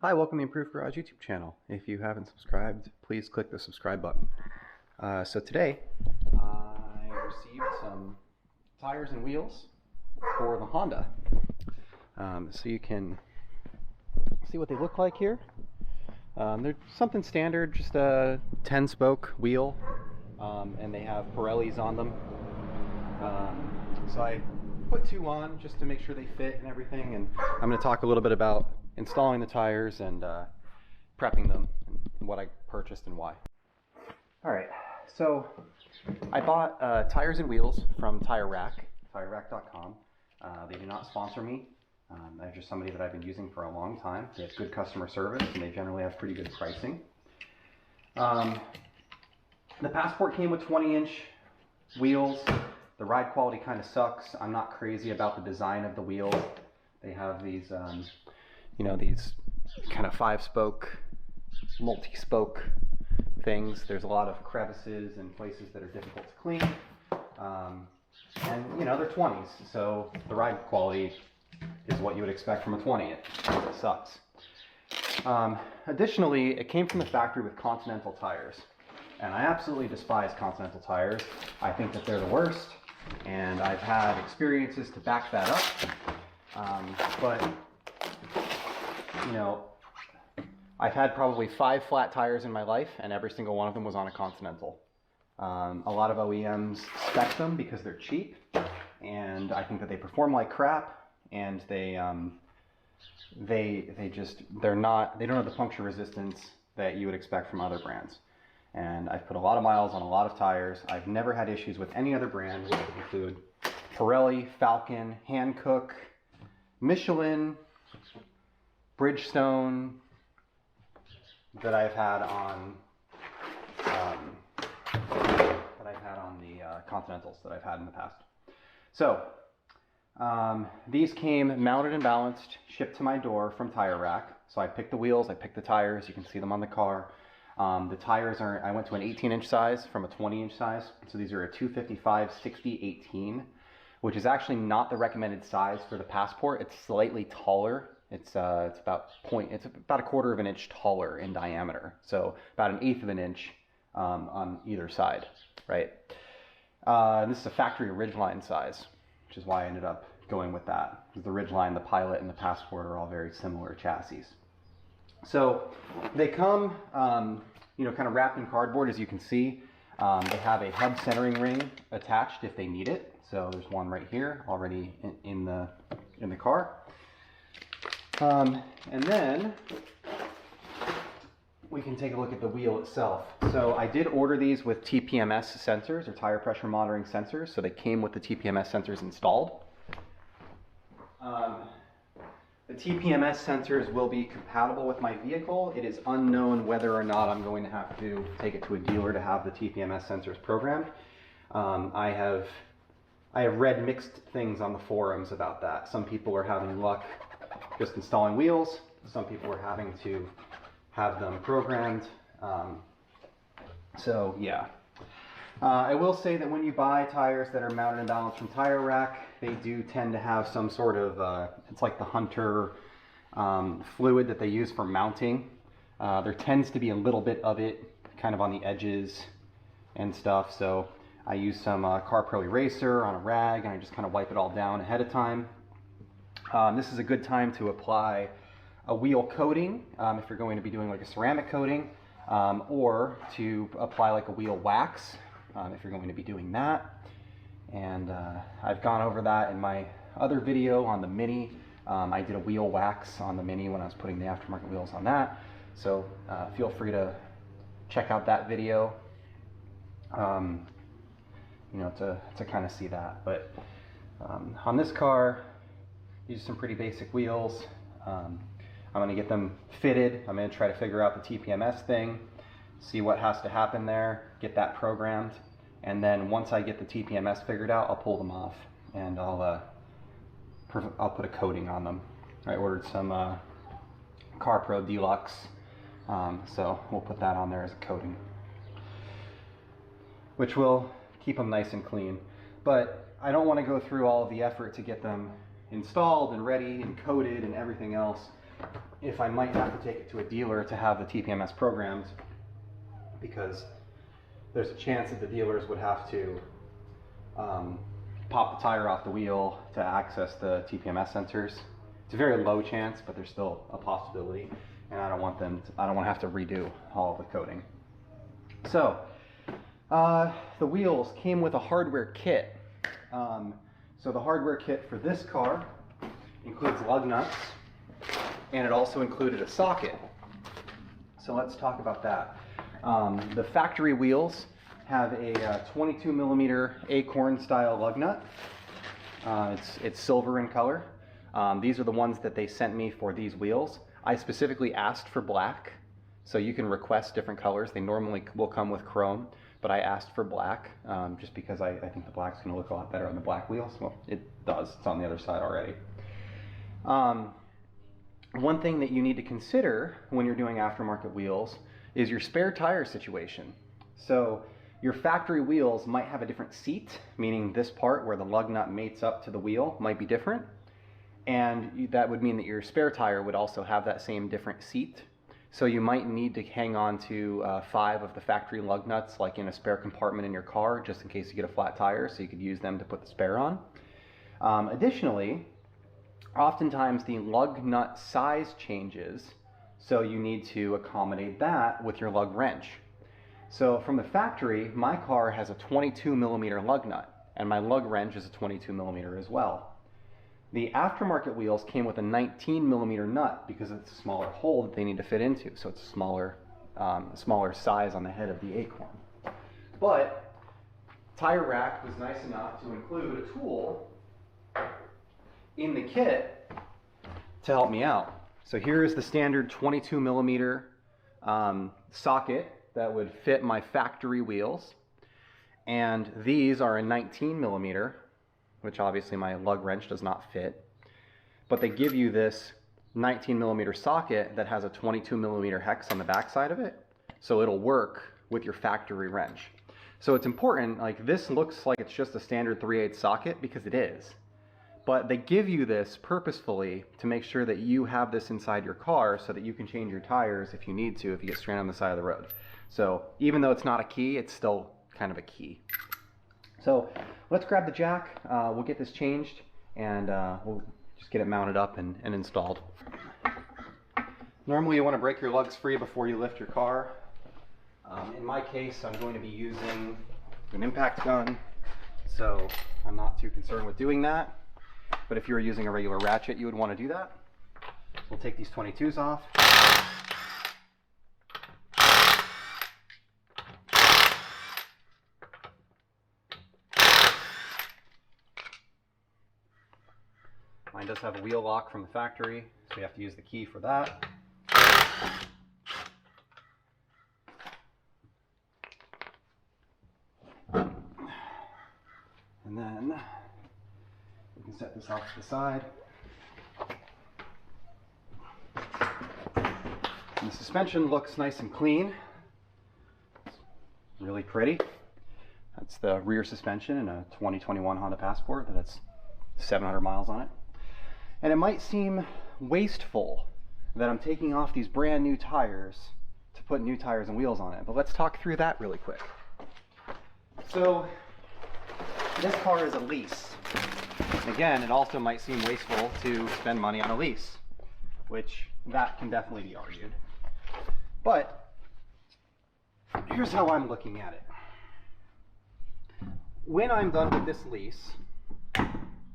Hi, welcome to the Improved Garage YouTube channel. If you haven't subscribed, please click the subscribe button. So today, I received some tires and wheels for the Honda. So you can see what they look like here. They're something standard, just a 10-spoke wheel, and they have Pirellis on them. So I put two on just to make sure they fit and everything, and I'm going to talk a little bit about installing the tires and prepping them and what I purchased and why. Alright, so I bought tires and wheels from Tire Rack, TireRack.com. They do not sponsor me. They're just somebody that I've been using for a long time. They have good customer service and they generally have pretty good pricing. The Passport came with 20-inch wheels. The ride quality kind of sucks. I'm not crazy about the design of the wheels. They have these these kind of 5-spoke, multi-spoke things. There's a lot of crevices and places that are difficult to clean. And they're 20s, so the ride quality is what you would expect from a 20. It sucks. Additionally, it came from the factory with Continental tires. And I absolutely despise Continental tires. I think that they're the worst, and I've had experiences to back that up. But I've had probably 5 flat tires in my life, and every single one of them was on a Continental. A lot of OEMs spec them because they're cheap, and I think that they perform like crap, and they don't have the puncture resistance that you would expect from other brands. And I've put a lot of miles on a lot of tires. I've never had issues with any other brand, which would include Pirelli, Falcon, Hankook, Michelin, Bridgestone, that I've had on the Continentals that I've had in the past. So these came mounted and balanced, shipped to my door from Tire Rack. So I picked the wheels, I picked the tires. You can see them on the car. The tires I went to an 18-inch size from a 20-inch size. So these are a 255/60/18, which is actually not the recommended size for the Passport. It's slightly taller. It's about a quarter of an inch taller in diameter. So about 1/8 of an inch on either side, right? This is a factory Ridgeline size, which is why I ended up going with that. Because the Ridgeline, the Pilot, and the Passport are all very similar chassis. So they come, kind of wrapped in cardboard, as you can see. They have a hub centering ring attached if they need it. So there's one right here already in the car. And then we can take a look at the wheel itself. So I did order these with TPMS sensors, or tire pressure monitoring sensors. So they came with the TPMS sensors installed. The TPMS sensors will be compatible with my vehicle. It is unknown whether or not I'm going to have to take it to a dealer to have the TPMS sensors programmed. I have read mixed things on the forums about that. Some people are having luck just installing wheels. Some people are having to have them programmed. So yeah. I will say that when you buy tires that are mounted and balanced from Tire Rack, they do tend to have some sort of, it's like the Hunter fluid that they use for mounting. There tends to be a little bit of it kind of on the edges and stuff. So I use some CarPro eraser on a rag, and I just kind of wipe it all down ahead of time. This is a good time to apply a wheel coating if you're going to be doing like a ceramic coating, or to apply like a wheel wax if you're going to be doing that. And I've gone over that in my other video on the Mini. I did a wheel wax on the Mini when I was putting the aftermarket wheels on that. So feel free to check out that video to kind of see that. But on this car, these are some pretty basic wheels. I'm going to get them fitted. I'm going to try to figure out the TPMS thing, see what has to happen there, get that programmed, and then once I get the TPMS figured out, I'll pull them off and I'll put a coating on them. I ordered some CarPro Deluxe, so we'll put that on there as a coating, which will keep them nice and clean. But I don't want to go through all of the effort to get them installed and ready and coated and everything else if I might have to take it to a dealer to have the TPMS programmed, because there's a chance that the dealers would have to pop the tire off the wheel to access the TPMS sensors. It's a very low chance, but there's still a possibility, and I don't want to have to redo all of the coding. So the wheels came with a hardware kit. So the hardware kit for this car includes lug nuts, and it also included a socket. So let's talk about that. The factory wheels have a 22 millimeter acorn style lug nut. It's silver in color. These are the ones that they sent me for these wheels. I specifically asked for black, so you can request different colors. They normally will come with chrome, but I asked for black just because I think the black's going to look a lot better on the black wheels. Well, it does. It's on the other side already. One thing that you need to consider when you're doing aftermarket wheels is your spare tire situation. So your factory wheels might have a different seat, meaning this part where the lug nut mates up to the wheel might be different. And that would mean that your spare tire would also have that same different seat. So you might need to hang on to 5 of the factory lug nuts, like in a spare compartment in your car, just in case you get a flat tire, so you could use them to put the spare on. Additionally, oftentimes the lug nut size changes, so you need to accommodate that with your lug wrench. So from the factory, my car has a 22 millimeter lug nut, and my lug wrench is a 22 millimeter as well. The aftermarket wheels came with a 19 millimeter nut because it's a smaller hole that they need to fit into, so it's a smaller size on the head of the acorn. But Tire Rack was nice enough to include a tool in the kit to help me out. So here is the standard 22 millimeter socket that would fit my factory wheels, and these are a 19 millimeter, which obviously my lug wrench does not fit, but they give you this 19 millimeter socket that has a 22 millimeter hex on the back side of it, so it'll work with your factory wrench. So it's important, like this looks like it's just a standard 3/8 socket, because it is, but they give you this purposefully to make sure that you have this inside your car so that you can change your tires if you need to, if you get stranded on the side of the road. So even though it's not a key, it's still kind of a key. So let's grab the jack, we'll get this changed, and we'll just get it mounted up and installed. Normally you want to break your lugs free before you lift your car. In my case, I'm going to be using an impact gun, so I'm not too concerned with doing that. But if you were using a regular ratchet, you would want to do that. We'll take these 22s off. Mine does have a wheel lock from the factory, so you have to use the key for that. And then we can set this off to the side. And the suspension looks nice and clean. It's really pretty. That's the rear suspension in a 2021 Honda Passport that has 700 miles on it. And it might seem wasteful that I'm taking off these brand new tires to put new tires and wheels on it, but let's talk through that really quick. So this car is a lease. Again, it also might seem wasteful to spend money on a lease, which that can definitely be argued. But here's how I'm looking at it. When I'm done with this lease,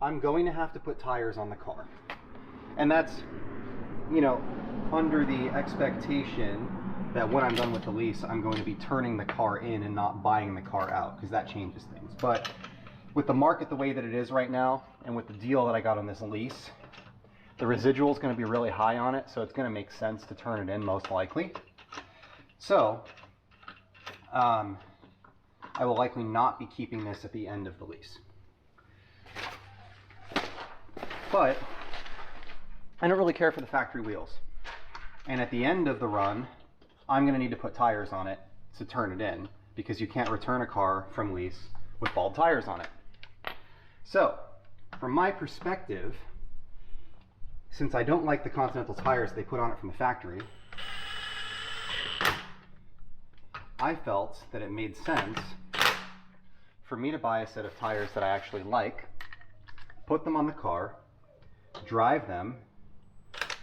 I'm going to have to put tires on the car. And that's, you know, under the expectation that when I'm done with the lease, I'm going to be turning the car in and not buying the car out, because that changes things. But with the market the way that it is right now, and with the deal that I got on this lease, the residual is going to be really high on it, so it's going to make sense to turn it in most likely. So, I will likely not be keeping this at the end of the lease. But I don't really care for the factory wheels. And at the end of the run, I'm going to need to put tires on it to turn it in, because you can't return a car from lease with bald tires on it. So, from my perspective, since I don't like the Continental tires they put on it from the factory, I felt that it made sense for me to buy a set of tires that I actually like, put them on the car, drive them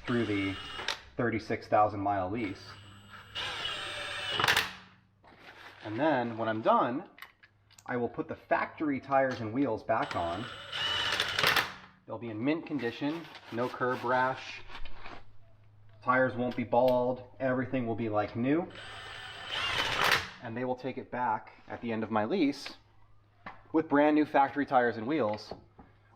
through the 36,000 mile lease, and then when I'm done, I will put the factory tires and wheels back on. They'll be in mint condition, no curb rash, tires won't be bald, everything will be like new, and they will take it back at the end of my lease with brand new factory tires and wheels,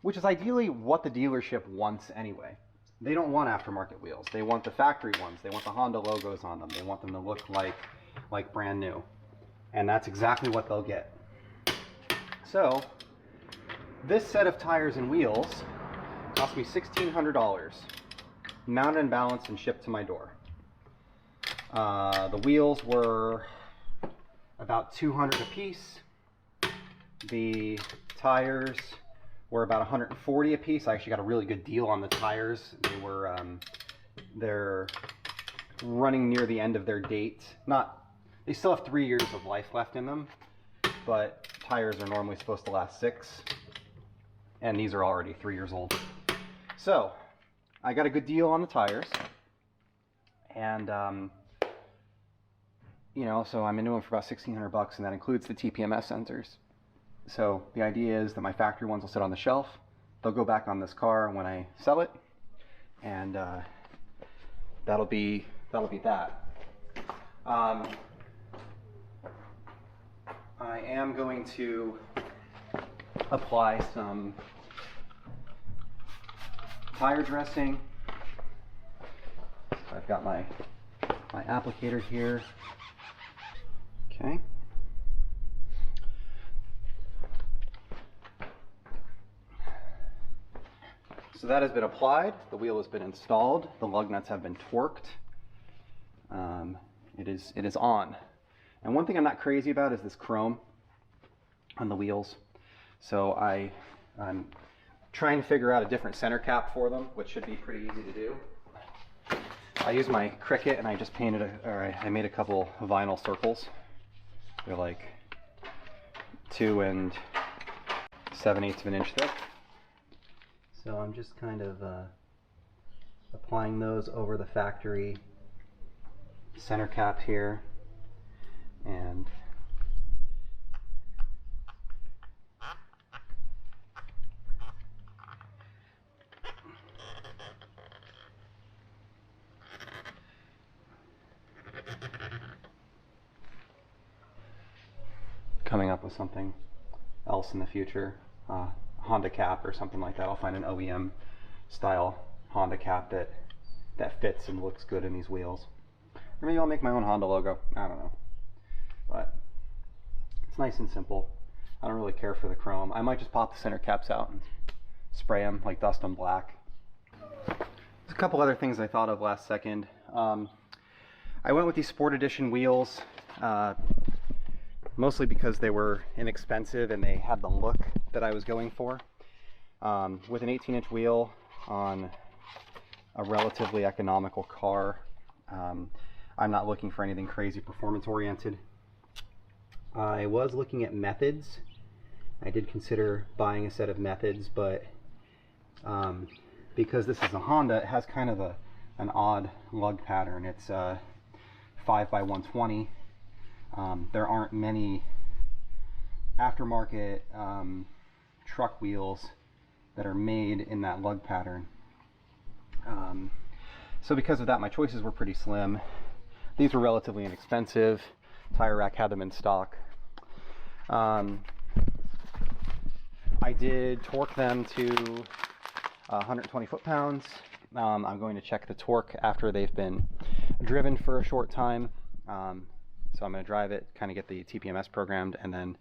which is ideally what the dealership wants anyway. They don't want aftermarket wheels. They want the factory ones. They want the Honda logos on them. They want them to look like brand new. And that's exactly what they'll get. So this set of tires and wheels cost me $1,600, mounted and balanced and shipped to my door. The wheels were about $200 a piece. The tires were about $140 a piece. I actually got a really good deal on the tires. They're running near the end of their date. They still have 3 years of life left in them, but tires are normally supposed to last 6, and these are already 3 years old. So I got a good deal on the tires, and so I'm into them for about $1,600, and that includes the TPMS sensors. So the idea is that my factory ones will sit on the shelf. They'll go back on this car when I sell it, and that'll be that. I am going to apply some tire dressing. I've got my applicator here. Okay. So that has been applied, the wheel has been installed, the lug nuts have been torqued. It is on. And one thing I'm not crazy about is this chrome on the wheels. So I'm trying to figure out a different center cap for them, which should be pretty easy to do. I used my Cricut and I just I made a couple vinyl circles. They're like 2 7/8 of an inch thick. So I'm just kind of applying those over the factory center cap here, and coming up with something else in the future. Honda cap or something like that. I'll find an OEM style Honda cap that fits and looks good in these wheels. Or maybe I'll make my own Honda logo. I don't know. But it's nice and simple. I don't really care for the chrome. I might just pop the center caps out and spray them, like dust them black. There's a couple other things I thought of last second. I went with these Sport Edition wheels mostly because they were inexpensive and they had the look that I was going for. With an 18-inch wheel on a relatively economical car, I'm not looking for anything crazy performance oriented. I was looking at Methods. I did consider buying a set of Methods, but because this is a Honda, it has kind of an odd lug pattern. It's 5x120. There aren't many aftermarket truck wheels that are made in that lug pattern. So because of that, my choices were pretty slim. These were relatively inexpensive. Tire Rack had them in stock. I did torque them to 120 foot-pounds. I'm going to check the torque after they've been driven for a short time. So I'm going to drive it, kind of get the TPMS programmed, and then,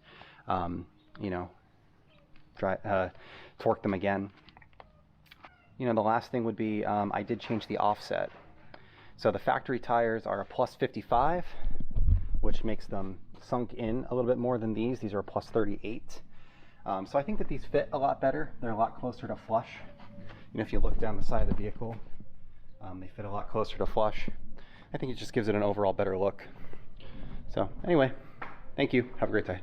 torque them again. The last thing would be I did change the offset. So the factory tires are a plus 55, which makes them sunk in a little bit more than these. These are a plus 38. So I think that these fit a lot better. They're a lot closer to flush. You know, if you look down the side of the vehicle, they fit a lot closer to flush. I think it just gives it an overall better look. So anyway, thank you. Have a great day.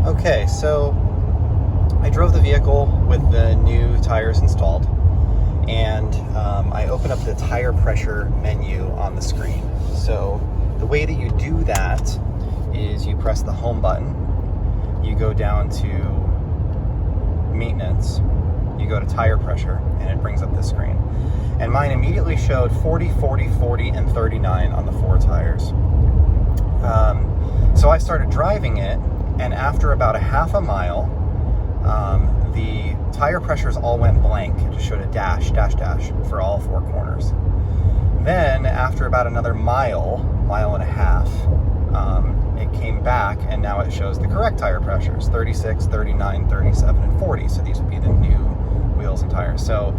Okay, so I drove the vehicle with the new tires installed, and I opened up the tire pressure menu on the screen. So the way that you do that is you press the home button, you go down to maintenance, you go to tire pressure, and it brings up this screen. And mine immediately showed 40, 40, 40, and 39 on the 4 tires. So I started driving it, and after about a half a mile, the tire pressures all went blank. It just showed a dash, dash, dash for all 4 corners. Then after about another mile and a half, it came back, and now it shows the correct tire pressures, 36, 39, 37, and 40. So these would be the new wheels and tires. So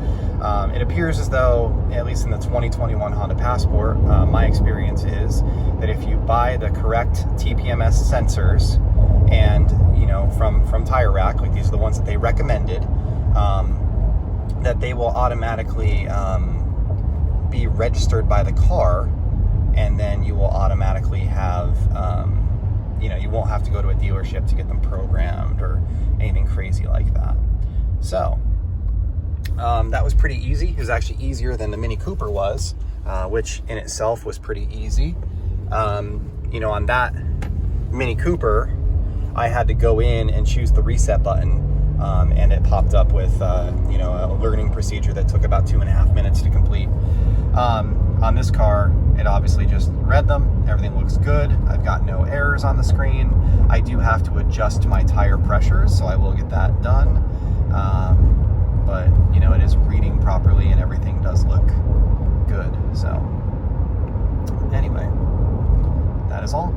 it appears as though, at least in the 2021 Honda Passport, my experience is that if you buy the correct TPMS sensors, and you know, from Tire Rack, like these are the ones that they recommended, that they will automatically be registered by the car, and then you will automatically have, you know, you won't have to go to a dealership to get them programmed or anything crazy like that. So that was pretty easy. It was actually easier than the Mini Cooper was, which in itself was pretty easy. You know, on that Mini Cooper, I had to go in and choose the reset button, and it popped up with, you know, a learning procedure that took about 2.5 minutes to complete. On this car, it obviously just read them. Everything looks good. I've got no errors on the screen. I do have to adjust my tire pressures, so I will get that done. But, you know, it is reading properly and everything does look good. So, anyway, that is all.